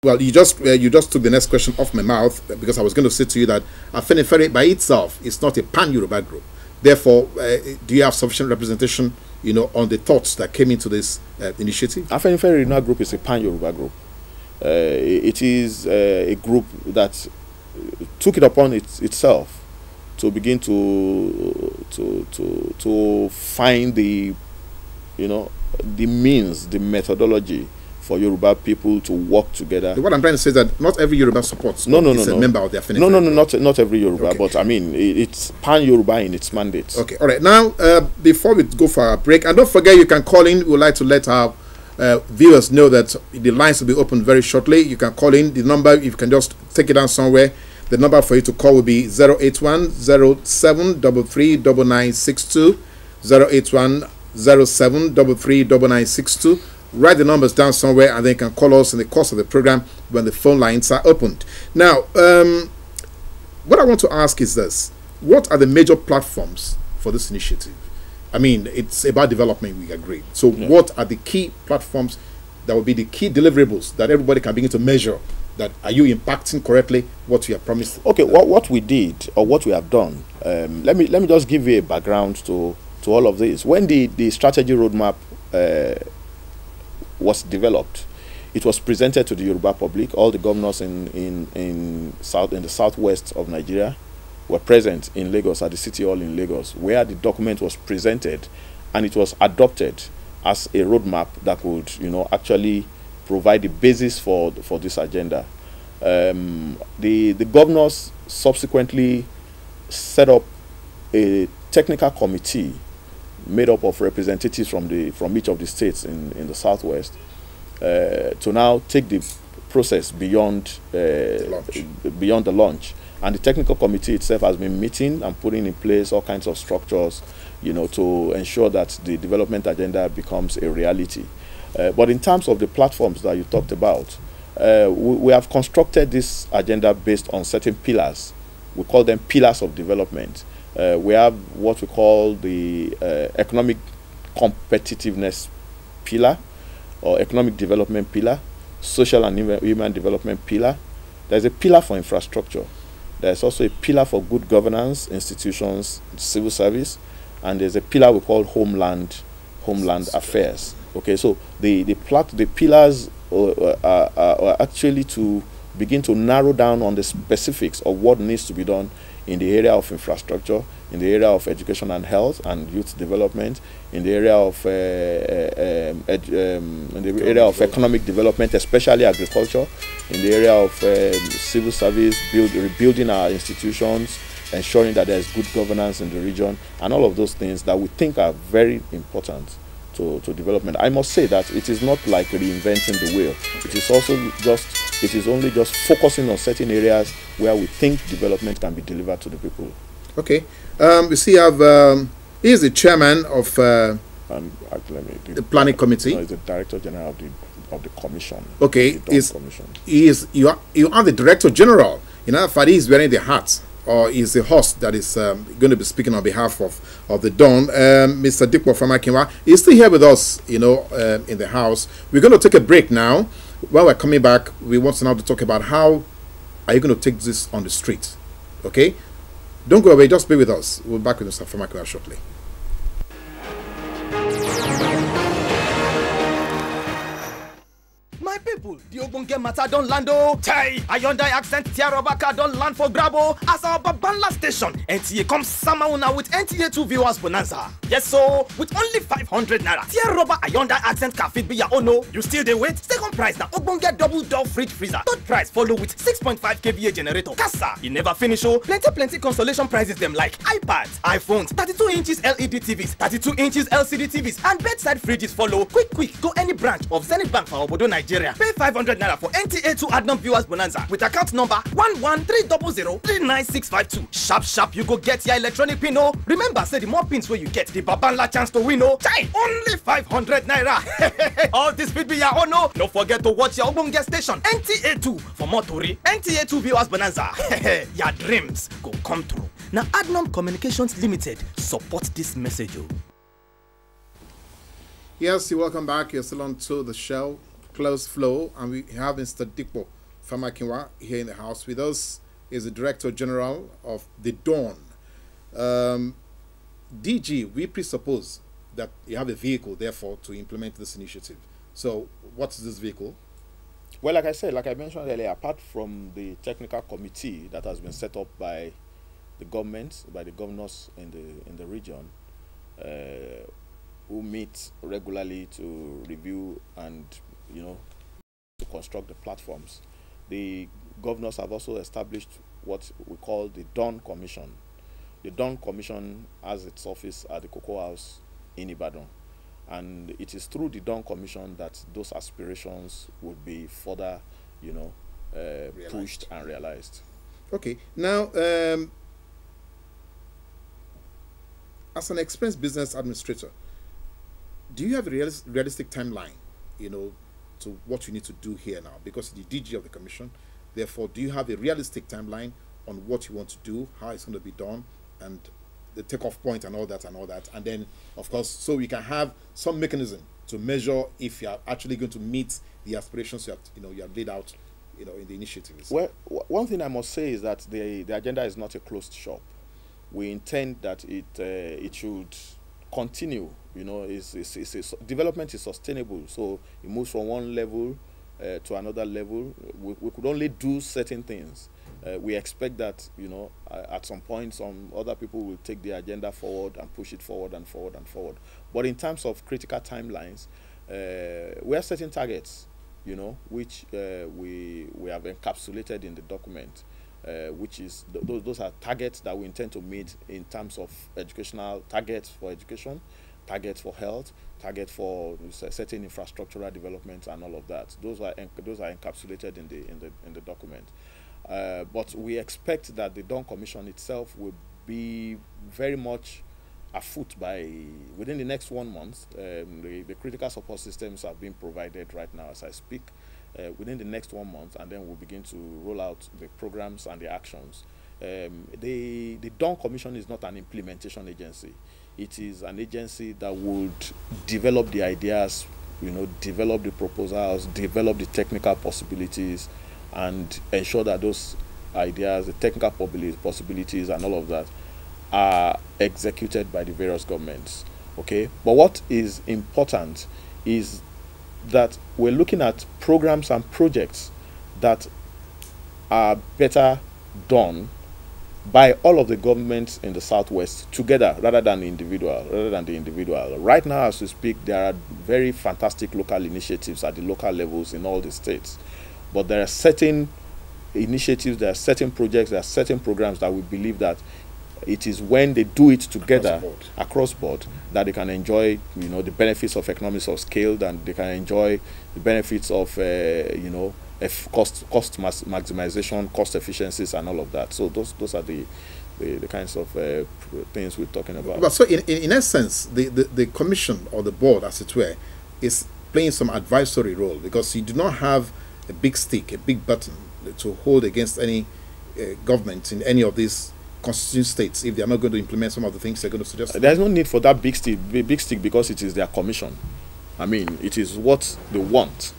Well, you just took the next question off my mouth, because I was going to say to you that Afenifere by itself is not a pan-Yoruba group. Therefore, do you have sufficient representation, on the thoughts that came into this initiative? Afenifere Regional Group is a pan-Yoruba group. It is a group that took it upon itself to begin to find the means, the methodology for Yoruba people to work together. What I'm trying to say is that not every Yoruba supports. No. A member of the Afenifere. No, not every Yoruba, okay. But I mean, it's pan-Yoruba in its mandate. Okay, all right. Now, before we go for a break, and don't forget, you can call in. We would like to let our viewers know that the lines will be open very shortly. You can call in. The number, if you can just take it down somewhere, the number for you to call will be 081-0733-9962, 081-0733-9962. Write the numbers down somewhere, and then you can call us in the course of the program when the phone lines are opened. Now, what I want to ask is this: what are the major platforms for this initiative? I mean, it's about development, we agree. So what are the key platforms that will be the key deliverables that everybody can begin to measure that are you impacting correctly what you have promised? Okay, what we did or what we have done, let me just give you a background to all of this. When the strategy roadmap was developed, it was presented to the Yoruba public. All the governors in the southwest of Nigeria were present in Lagos, at the City Hall in Lagos, where the document was presented, and it was adopted as a roadmap that could, actually provide the basis for this agenda. The governors subsequently set up a technical committee made up of representatives from each of the states in the southwest to now take the process beyond the launch. And the technical committee itself has been meeting and putting in place all kinds of structures, to ensure that the development agenda becomes a reality. But in terms of the platforms that you talked about, we have constructed this agenda based on certain pillars. We call them pillars of development. We have what we call the economic competitiveness pillar, or economic development pillar, social and human development pillar. There's a pillar for infrastructure. There's also a pillar for good governance, institutions, civil service, and there's a pillar we call homeland affairs. Okay, so the pillars are actually to begin to narrow down on the specifics of what needs to be done in the area of infrastructure, in the area of education and health and youth development, in the area of economic development, especially agriculture, in the area of civil service, rebuilding our institutions, ensuring that there is good governance in the region, and all of those things that we think are very important to development. I must say that it is not like reinventing the wheel. It is only just focusing on certain areas where we think development can be delivered to the people. Okay. We see he is the chairman of the planning committee. No, he's the director general of the commission. Okay. You are the director general. Fadi is wearing the hat, or is the host that is going to be speaking on behalf of the Dawn. Mr. Famakinwa is still here with us, in the house. We're going to take a break now. While we're coming back, we want to now to talk about how are you going to take this on the street. Okay? Don't go away, just be with us. We'll be back with Mr. Famakinwa shortly. My people, the ogbonge matter don land o. Chai, Hyundai Accent Tiarobaka don land for grabo as our Babanla station. NTA comes sama una with NTA 2 viewers bonanza. Yes, so with only 500 naira, Tiaroba Hyundai Accent can fit be your own. No, you still dey wait? Second prize na ogbonge double door fridge freezer. Third prize follow with 6.5 kVA generator. Kasa, e never finish o. Plenty consolation prizes them like iPads, iPhones, 32 inches LED TVs, 32 inches LCD TVs, and bedside fridges follow. Quick, go any branch of Zenith Bank for Obodo, Nigeria. Pay 500 naira for NTA 2 Adnan viewers bonanza with account number 11300039652. Sharp, you go get your electronic pin. Oh, remember, say the more pins where you get, the Babanla chance to win. Oh, chai, only 500 naira. All this will be your own. No, don't forget to watch your own guest station NTA 2 for more Tori. NTA 2 viewers bonanza. Your dreams go come true. Now, Adnan Communications Limited support this message. Yes, you're welcome back. You're still on to the show. close flow, and we have Mr. Dikpo Famakinwa here in the house with us. Is the Director General of the Dawn. DG, we presuppose that you have a vehicle, therefore, to implement this initiative. So, what is this vehicle? Well, like I said, like I mentioned earlier, apart from the technical committee that has been set up by the government, by the governors in the region, who meet regularly to review and to construct the platforms, the governors have also established what we call the Dawn Commission. The Dawn Commission has its office at the Cocoa House in Ibadan, and it is through the Dawn Commission that those aspirations would be further, pushed and realized. Okay. Now, as an experienced business administrator, do you have a realistic timeline, to what you need to do here now? Because the DG of the commission, therefore, do you have a realistic timeline on what you want to do, how it's going to be done, and the takeoff point and all that, and then, of course, so we can have some mechanism to measure if you are actually going to meet the aspirations you have laid out, in the initiatives. Well, one thing I must say is that the agenda is not a closed shop. We intend that it should continue. Development is sustainable, so it moves from one level to another level. We could only do certain things. We expect that at some point some other people will take the agenda forward and push it forward and forward and forward. But in terms of critical timelines, we have certain targets, which we have encapsulated in the document. Which is those are targets that we intend to meet in terms of educational targets for education, targets for health, targets for certain infrastructural developments, and all of that. Those are encapsulated in the document. But we expect that the Dawn Commission itself will be very much afoot within the next 1 month. The critical support systems have been provided right now as I speak. Within the next 1 month, and then we'll begin to roll out the programs and the actions. The Dawn Commission is not an implementation agency. It is an agency that would develop the ideas, develop the proposals, develop the technical possibilities, and ensure that those ideas, the technical possibilities and all of that are executed by the various governments. Okay? But what is important is that we're looking at programs and projects that are better done by all of the governments in the Southwest together rather than the individual. Right now, as we speak, there are very fantastic local initiatives at the local levels in all the states. But there are certain initiatives, there are certain projects, there are certain programs that we believe that it is when they do it together across board that they can enjoy the benefits of economies of scale, and they can enjoy the benefits of cost maximization, cost efficiencies, and all of that. So those are the kinds of things we're talking about. But so in essence, the commission or the board, as it were, is playing some advisory role, because you do not have a big stick, a big button to hold against any government in any of these constituent states if they are not going to implement some of the things they're going to suggest. There's no need for that big stick because it is their commission. I mean, it is what they want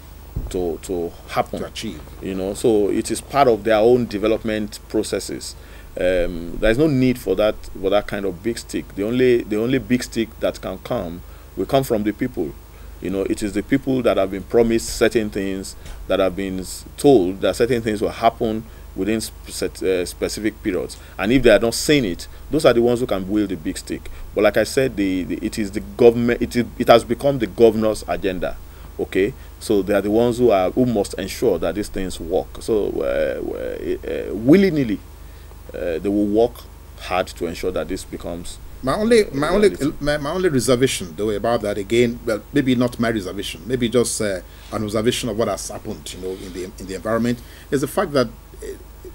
to happen, to achieve. So it is part of their own development processes. There's no need for that kind of big stick. The only big stick that can come will come from the people. It is the people that have been promised certain things, that have been told that certain things will happen within specific periods, and if they are not saying it, those are the ones who can wield the big stick. But like I said, it is the government. It has become the governor's agenda. Okay, so they are the ones who must ensure that these things work. So willy-nilly, they will work hard to ensure that this becomes. My only reservation, though, about that, again, well, maybe not my reservation, maybe just an observation of what has happened, in the environment, is the fact that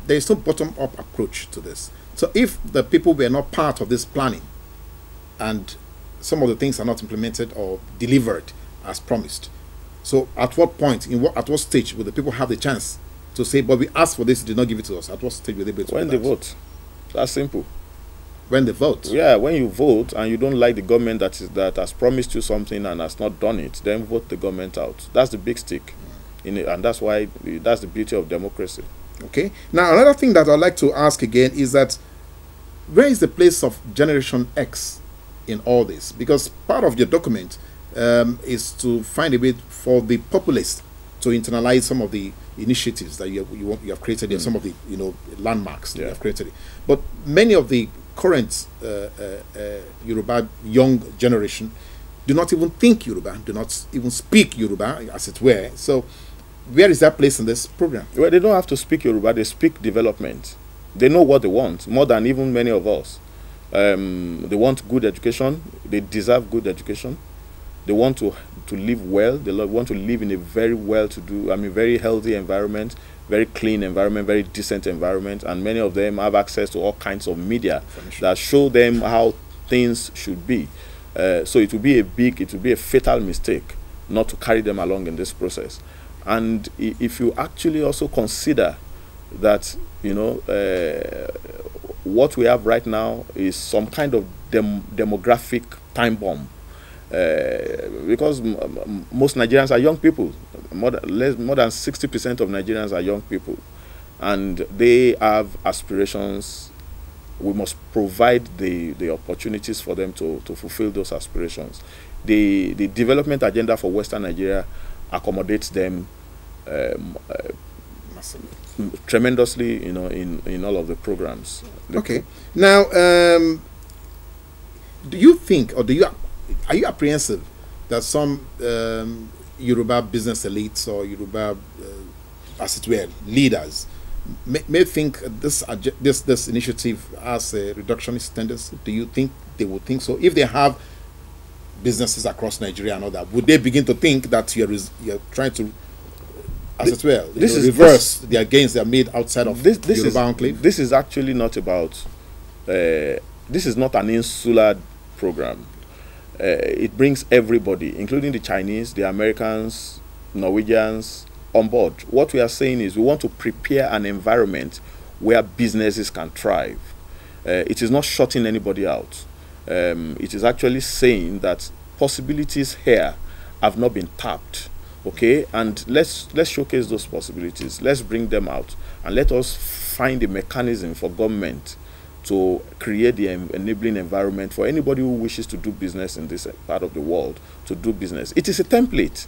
there is no bottom-up approach to this. So if the people were not part of this planning, and some of the things are not implemented or delivered as promised, so at what point, at what stage will the people have the chance to say, but we asked for this, did not give it to us? At what stage will they be able to when they vote? That's simple. When they vote? Yeah, when you vote and you don't like the government that has promised you something and has not done it, then vote the government out. That's the big stick. and that's why that's the beauty of democracy. Okay. Now, another thing that I'd like to ask again is that where is the place of Generation X in all this? Because part of your document is to find a way for the populace to internalize some of the initiatives that you have created here, some of the landmarks that you have created. But many of the current Yoruba young generation do not even think Yoruba, do not even speak Yoruba, as it were. So where is that place in this program? Well, they don't have to speak Yoruba, they speak development. They know what they want, more than even many of us. They want good education, they deserve good education. They want to live well, they want to live in a very well-to-do, very healthy environment, very clean environment, very decent environment, and many of them have access to all kinds of media that show them how things should be. So it will be a fatal mistake not to carry them along in this process. And if you actually also consider that, what we have right now is some kind of demographic time bomb, because most Nigerians are young people. More than 60% of Nigerians are young people, and they have aspirations. We must provide the opportunities for them to fulfill those aspirations. The development agenda for Western Nigeria accommodates them tremendously, in all of the programs. Okay. Now, do you think, or are you apprehensive that some Yoruba business elites or Yoruba, as it were, leaders may think this initiative has a reductionist tendency? Do you think they would think so? If they have businesses across Nigeria and all that, would they begin to think that you're trying to, as it were, reverse their gains they are made outside of the Yoruba enclave? This is actually not about, this is not an insular program. It brings everybody, including the Chinese, the Americans, Norwegians, on board. What we are saying is we want to prepare an environment where businesses can thrive. It is not shutting anybody out. It is actually saying that possibilities here have not been tapped. Okay, and let's showcase those possibilities. Let's bring them out, and let us find a mechanism for government to create the enabling environment for anybody who wishes to do business in this part of the world to do business. It is a template,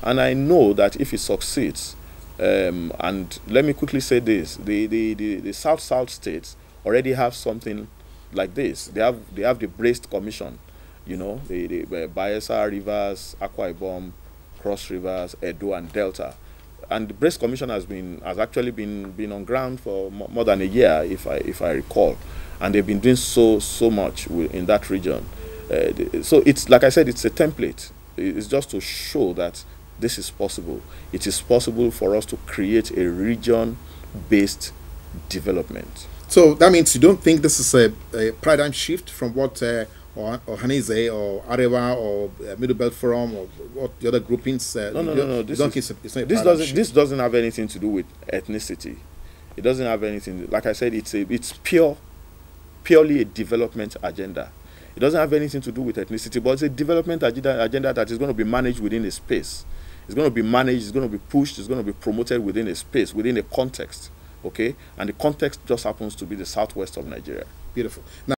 and I know that if it succeeds, and let me quickly say this: the South states already have something like this. They have the Braced Commission, the Bayelsa, Rivers, Akwa Ibom, Cross Rivers, Edo, and Delta. And the Braced Commission has actually been on ground for more than a year, if I recall, and they've been doing so much in that region. So it's, like I said, it's a template. It's just to show that this is possible. It is possible for us to create a region-based development. So that means you don't think this is a paradigm shift from what or Hanese or Arewa or Middle Belt Forum or what the other groupings? No. This doesn't have anything to do with ethnicity. It doesn't have anything. Like I said, it's purely a development agenda. It doesn't have anything to do with ethnicity, but it's a development agenda that is going to be managed within a space. It's going to be managed. It's going to be pushed. It's going to be promoted within a space, within a context. Okay, and the context just happens to be the southwest of Nigeria. Beautiful. Now,